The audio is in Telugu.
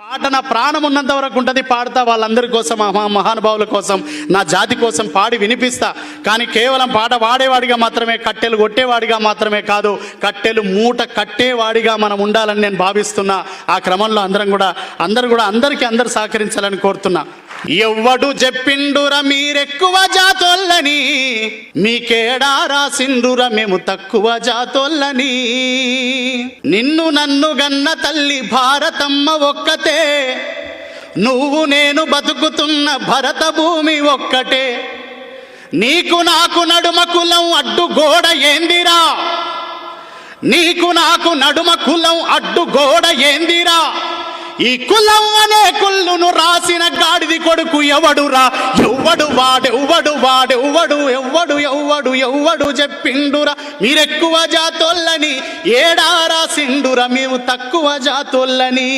పాట నా ప్రాణం ఉన్నంత వరకు ఉంటుంది, పాడతా వాళ్ళందరి కోసం, మహానుభావుల కోసం, నా జాతి కోసం పాడి వినిపిస్తా. కానీ కేవలం పాట పాడేవాడిగా మాత్రమే, కట్టెలు కొట్టేవాడిగా మాత్రమే కాదు, కట్టెలు మూట కట్టేవాడిగా మనం ఉండాలని నేను భావిస్తున్నా. ఆ క్రమంలో అందరూ కూడా అందరూ సహకరించాలని కోరుతున్నా. ఎవ్వడు చెప్పిండురా మీరెక్కువ జాతోళ్ళని, మీకేడా రాసిండురా మేము తక్కువ జాతోళ్ళని. నిన్ను నన్ను గన్న తల్లి భారతమ్మ ఒక్కతే, నువ్వు నేను బతుకుతున్న భరత భూమి ఒక్కటే. నీకు నాకు నడుమ కులం అడ్డు గోడ ఏందిరా, నీకు నాకు నడుమ కులం అడ్డు గోడ ఏందిరా. ఈ కులం అనే కుళ్ళును రాసిన గాడిది కొడుకు ఎవడురా, ఎవ్వడు చెప్పిండురా మీరెక్కువ జాతోళ్ళని, ఏడా రాసిండురా మేము తక్కువ జాతోళ్ళని.